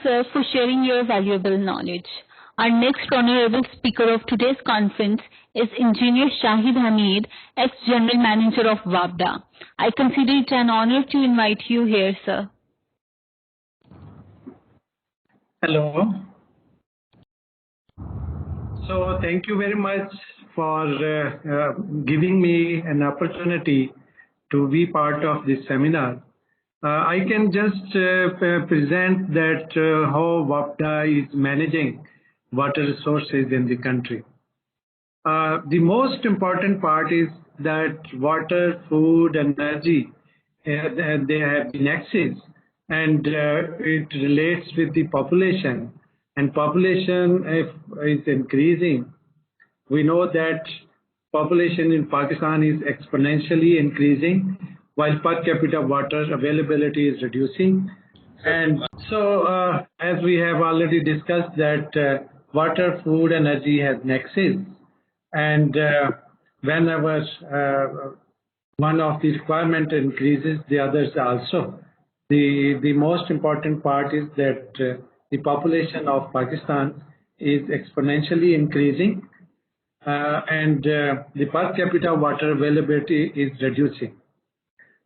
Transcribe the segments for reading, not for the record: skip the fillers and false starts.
sir, for sharing your valuable knowledge. Our next honorable speaker of today's conference is Engineer Shahid Hameed, ex-General Manager of WAPDA. I consider it an honor to invite you here, sir. Hello. So thank you very much for giving me an opportunity to be part of this seminar. I can just present that how WAPDA is managing water resources in the country. The most important part is that water, food, and energy, they have the nexus, and it relates with the population. And population is increasing. We know that population in Pakistan is exponentially increasing, while per capita water availability is reducing. And so, as we have already discussed, that water, food, energy has nexus. And whenever one of the requirement increases, the others also. The most important part is that the population of Pakistan is exponentially increasing, and the per capita water availability is reducing.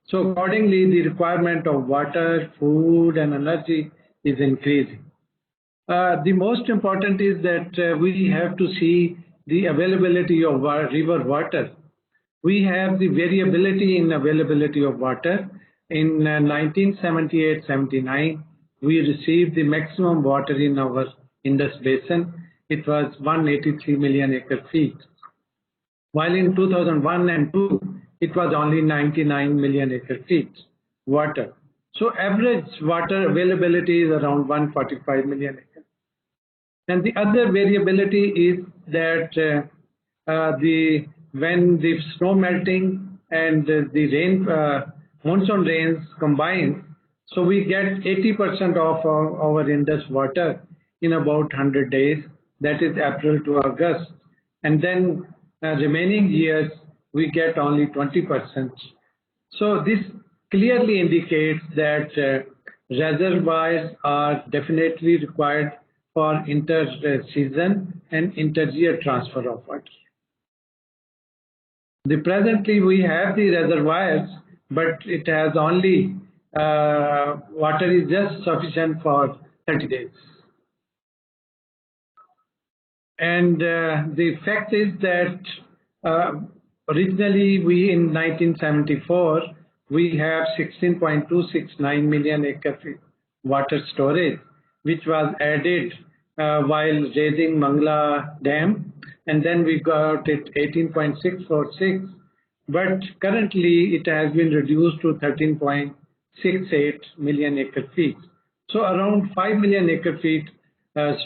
So accordingly, the requirement of water, food, and energy is increasing. The most important is that we have to see the availability of river water. We have the variability in availability of water. In 1978-79, we received the maximum water in our Indus Basin. It was 183 million acre feet. While in 2001 and 2, it was only 99 million acre feet water. So average water availability is around 145 million acres. And the other variability is that when the snow melting and the rain, monsoon rains combine, so we get 80% of our Indus water in about 100 days, that is April to August. And then remaining years, we get only 20%. So this clearly indicates that reservoirs are definitely required for inter-season and inter-year transfer of water. Presently, we have the reservoirs, but it has only, water is just sufficient for 30 days. And the fact is that originally we in 1974, we have 16.269 million acre feet water storage, which was added while raising Mangla Dam, and then we got it 18.646, but currently it has been reduced to 13.68 million acre feet. So around 5 million acre feet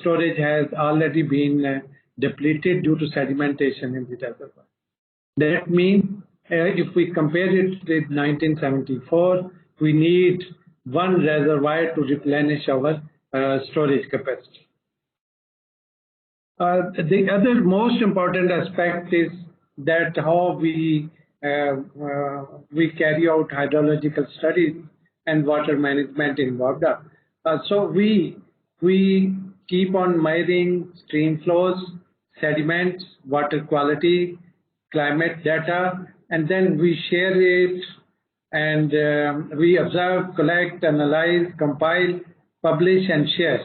storage has already been depleted due to sedimentation in the reservoir. That means if we compare it with 1974, we need one reservoir to replenish our storage capacity. The other most important aspect is that how we carry out hydrological studies and water management in WAPDA. So we keep on measuring stream flows, sediments, water quality, climate data, and then we share it, and we observe, collect, analyze, compile, publish, and share.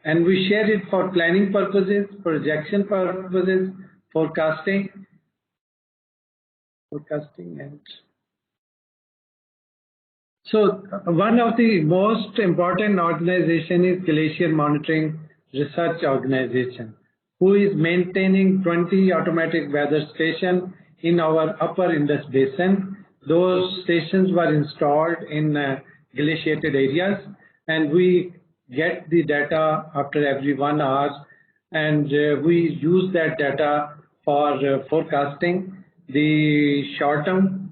And we share it for planning purposes, projection purposes, forecasting, and so one of the most important organization is Glacier Monitoring Research Organization, who is maintaining 20 automatic weather stations in our upper Indus Basin. Those stations were installed in glaciated areas, and we get the data after every 1 hour, and we use that data for forecasting the short-term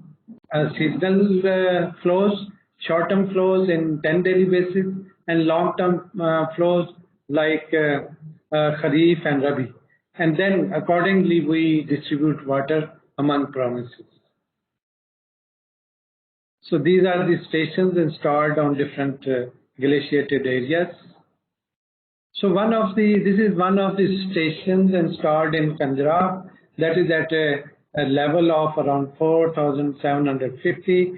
seasonal flows, short-term flows in 10 daily basis, and long-term flows like Kharif and Rabi. And then accordingly we distribute water among provinces. So these are the stations installed on different glaciated areas. So this is one of the stations installed in Punjab that is at a level of around 4,750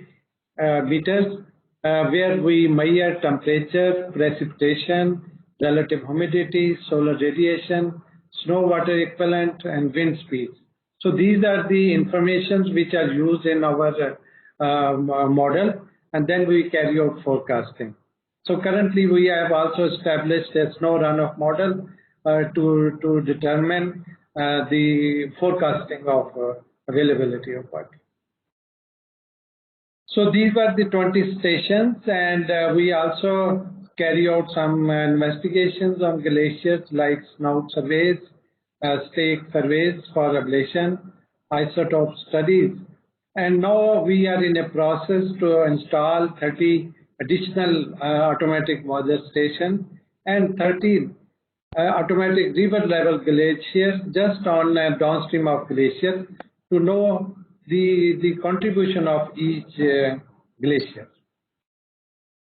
meters, where we measure temperature, precipitation, relative humidity, solar radiation, snow water equivalent, and wind speeds. So these are the informations which are used in our model, and then we carry out forecasting. So currently we have also established a snow runoff model to determine the forecasting of availability of water. So these were the 20 stations, and we also carry out some investigations on glaciers like snout surveys, stake surveys for ablation, isotope studies. And now we are in a process to install 30 additional automatic weather stations and 13 automatic river level glaciers just on downstream of glacier to know the contribution of each glacier.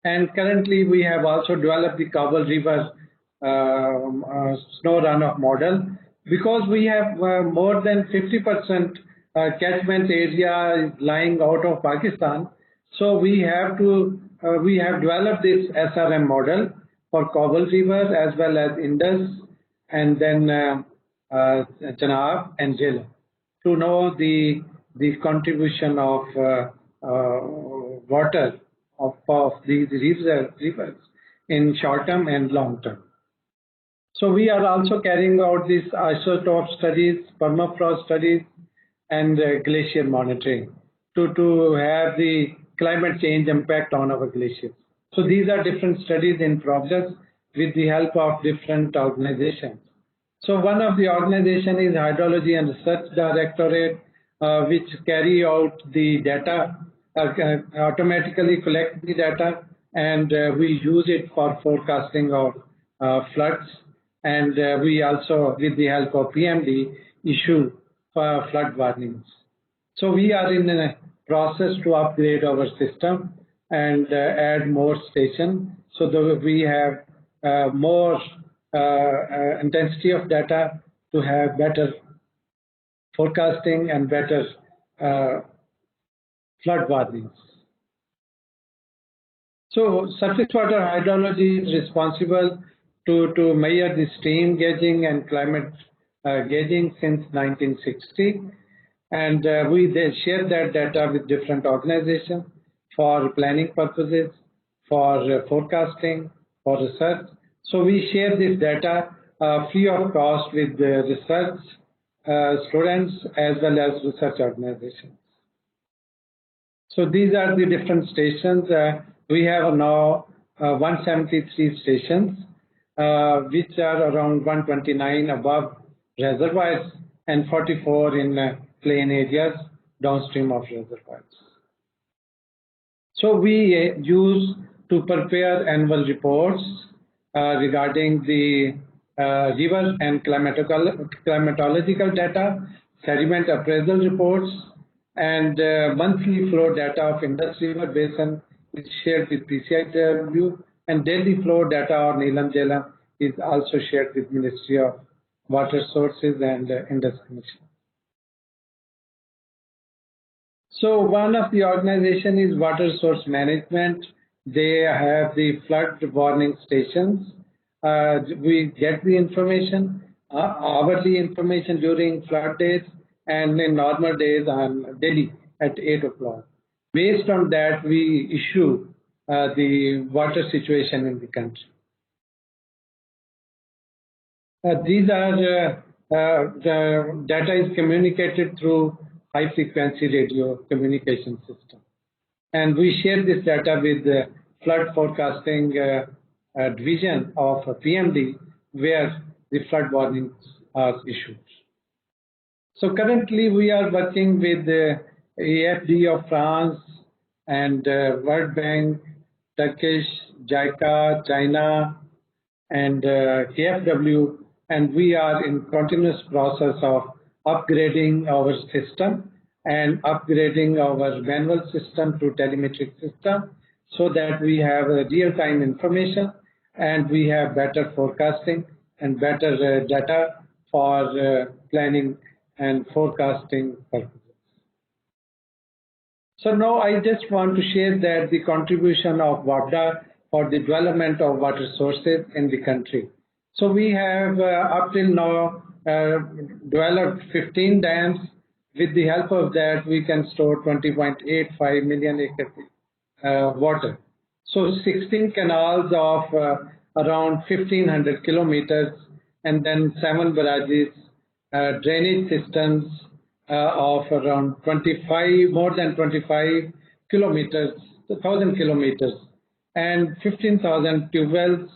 And currently we have also developed the Kabul River snow runoff model, because we have more than 50% catchment area is lying out of Pakistan. So we have developed this SRM model for Kabul River as well as Indus and then Chenab and Jhelum to know the contribution of water of these rivers in short term and long term. So we are also carrying out these isotope studies, permafrost studies, and glacier monitoring to have the climate change impact on our glaciers. So these are different studies in progress with the help of different organizations. So one of the organization is Hydrology and Research Directorate, which carry out the data, automatically collect the data, and we use it for forecasting of floods. And we also, with the help of PMD, issue flood warnings. So we are in a process to upgrade our system and add more stations so that we have more intensity of data to have better forecasting and better flood warnings. So surface water hydrology is responsible to measure the stream gauging and climate gauging since 1960. And we share that data with different organizations for planning purposes, for forecasting, for research. So we share this data free of cost with the research students as well as research organizations. So these are the different stations. We have now 173 stations, which are around 129 above reservoirs and 44 in plain areas downstream of reservoirs. So we use to prepare annual reports regarding the river and climatological data, sediment appraisal reports, and monthly flow data of Indus River Basin is shared with PCIW, and daily flow data on Neelam Jhelum is also shared with Ministry of Water Sources and Indus Commission. So one of the organization is Water Source Management. They have the flood warning stations. We get the information, hourly information during flood days and in normal days on daily at 8 o'clock. Based on that, we issue the water situation in the country. These are the data is communicated through high frequency radio communication system. And we share this data with the flood forecasting division of PMD, where the flood warnings are issued. So currently we are working with the AFD of France and World Bank, Turkish, JICA, China, and KFW, and we are in continuous process of upgrading our system and upgrading our manual system to telemetric system so that we have real-time information and we have better forecasting and better data for planning and forecasting purposes. So now I just want to share that the contribution of WAPDA for the development of water sources in the country. So we have up till now developed 15 dams. With the help of that, we can store 20.85 million acre water. So 16 canals of around 1500 kilometers, and then 7 barrages, drainage systems of around 25, more than 25 kilometers, 1,000 kilometers, and 15,000 tube wells,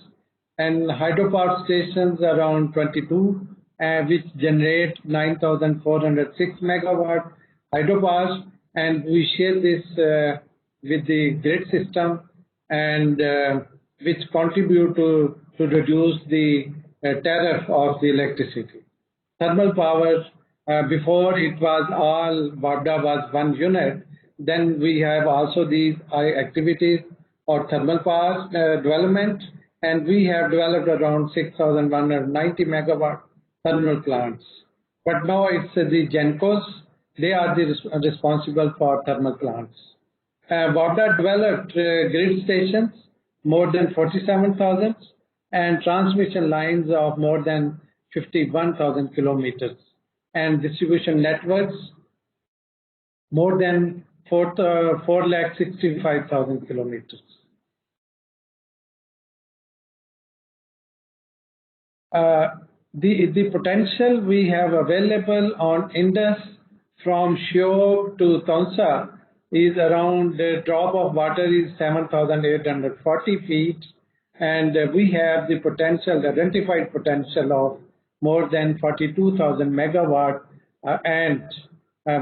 and hydropower stations around 22, which generate 9,406 megawatt hydropower, and we share this with the grid system, and which contribute to reduce the tariff of the electricity. Thermal power, before it was all WAPDA was one unit, then we have also these activities or thermal power development, and we have developed around 6,190 megawatt thermal plants. But now it's the GENCOs, they are responsible for thermal plants. WAPDA developed grid stations, more than 47,000, and transmission lines of more than 51,000 kilometers, and distribution networks more than 4,65,000 kilometers. The potential we have available on Indus from Shiog to Tonsa is around the drop of water is 7,840 feet, and we have the potential, the identified potential of more than 42,000 megawatt, and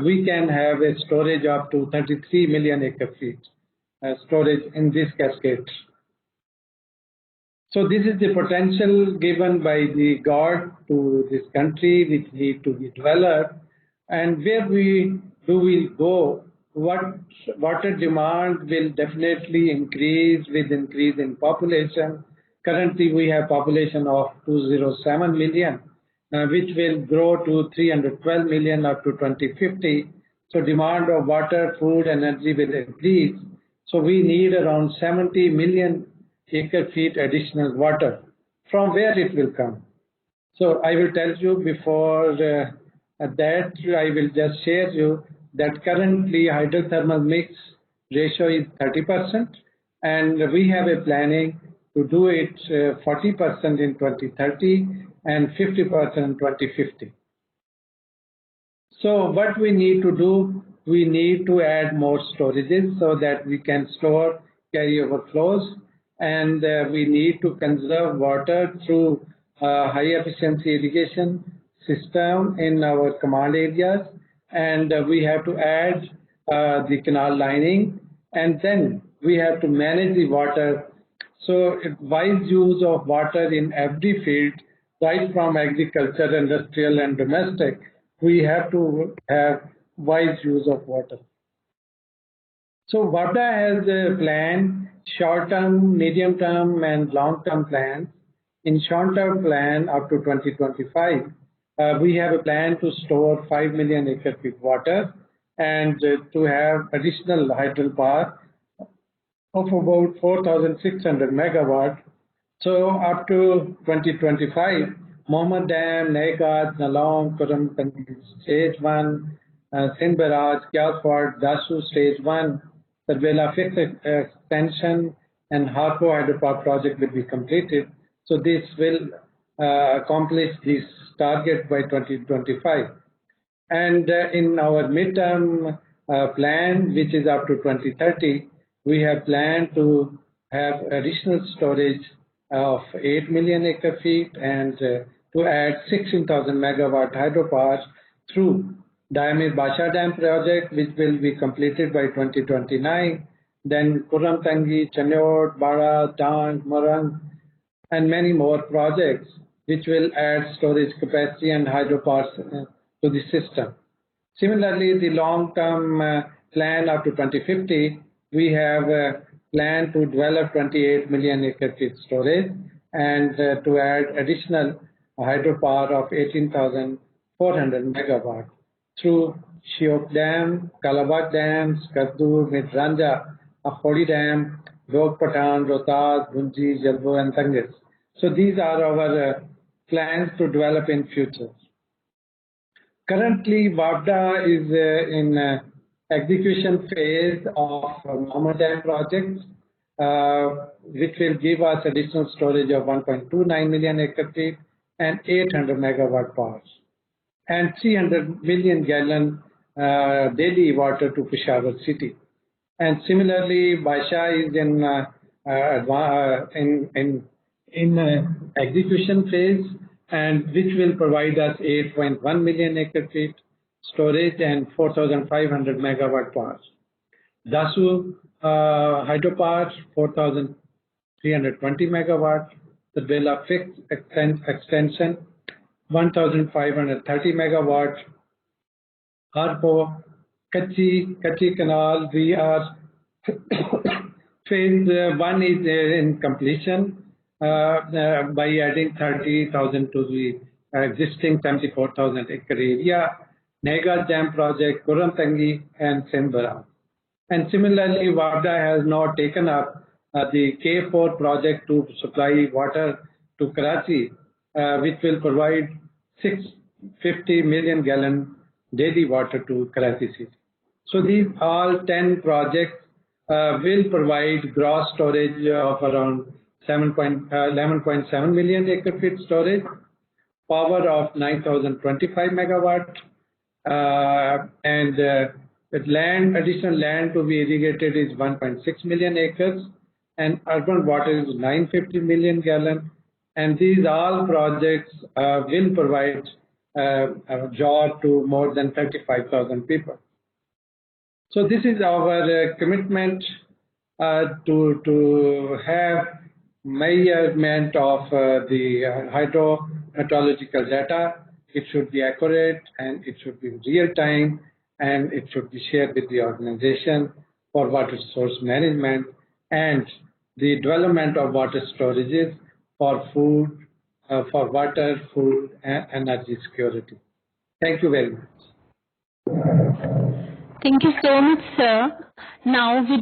we can have a storage up to 33 million acre feet storage in this cascade. So this is the potential given by the God to this country, which need to be developed, and where we go. What water demand will definitely increase with increase in population. Currently, we have population of 207 million, which will grow to 312 million up to 2050. So demand of water, food, energy will increase. So we need around 70 million acre feet additional water. From where it will come? So I will tell you before that, I will just share you that currently hydrothermal mix ratio is 30%, and we have a planning to do it 40% in 2030 and 50% in 2050. So what we need to do, we need to add more storages so that we can store carryover flows, and we need to conserve water through high efficiency irrigation system in our command areas, and we have to add the canal lining, and then we have to manage the water. So wise use of water in every field, right from agriculture, industrial, and domestic, we have to have wise use of water. So WAPDA has a plan, short-term, medium-term, and long-term plans. In short-term plan up to 2025, we have a plan to store 5 million acre feet water and to have additional hydro power of about 4,600 megawatt. So up to 2025, Mohammed Dam, Nagat, Nalong, Kuram Stage 1, Sindh Barrage, Kyalford, Dasu Stage 1, Tarbela 5th extension, and Harpo hydropower project will be completed. So this will accomplish this target by 2025. And in our midterm plan, which is up to 2030, we have planned to have additional storage of 8 million acre feet and to add 16,000 megawatt hydropower through Diamir Basha Dam project, which will be completed by 2029. Then Kuram Tangi, Chaniot, Bara, Dang, Morang, and many more projects which will add storage capacity and hydropower to the system. Similarly, the long-term plan up to 2050, we have plan to develop 28 million acre feet storage and to add additional hydropower of 18,400 megawatt through Shiok Dam, Kalabak Dam, Skaddu, Midranja, Akhori Dam, Lok Patan, Rohtas, Bunji, Jalbo, and Tanges. So these are our plans to develop in future. Currently, WAPDA is in execution phase of Muhammad Dam project, which will give us additional storage of 1.29 million acre feet and 800 megawatt power, and 300 million gallon daily water to Peshawar city. And similarly, Baisha is in execution phase, and which will provide us 8.1 million acre feet storage and 4,500 megawatt power. Dasu hydropower 4,320 megawatt. The Bela fixed extension 1,530 megawatt. Harpo, Kachi Canal, we are phase 1 is in completion by adding 30,000 to the existing 74,000 acre area. Negas Dam project, Kurantangi and Sindhbara. And similarly, WAPDA has now taken up the K4 project to supply water to Karachi, which will provide 650 million gallon daily water to Karachi city. So these all 10 projects will provide gross storage of around 11.7 million acre feet storage, power of 9,025 megawatt, and additional land to be irrigated is 1.6 million acres, and urban water is 950 million gallon. And these all projects will provide a job to more than 35,000 people. So this is our commitment to have measurement of the hydrological data. It should be accurate and it should be real time, and it should be shared with the organization for water source management and the development of water storages for food, for water, food, and energy security. Thank you very much. Thank you so much, sir. Now, without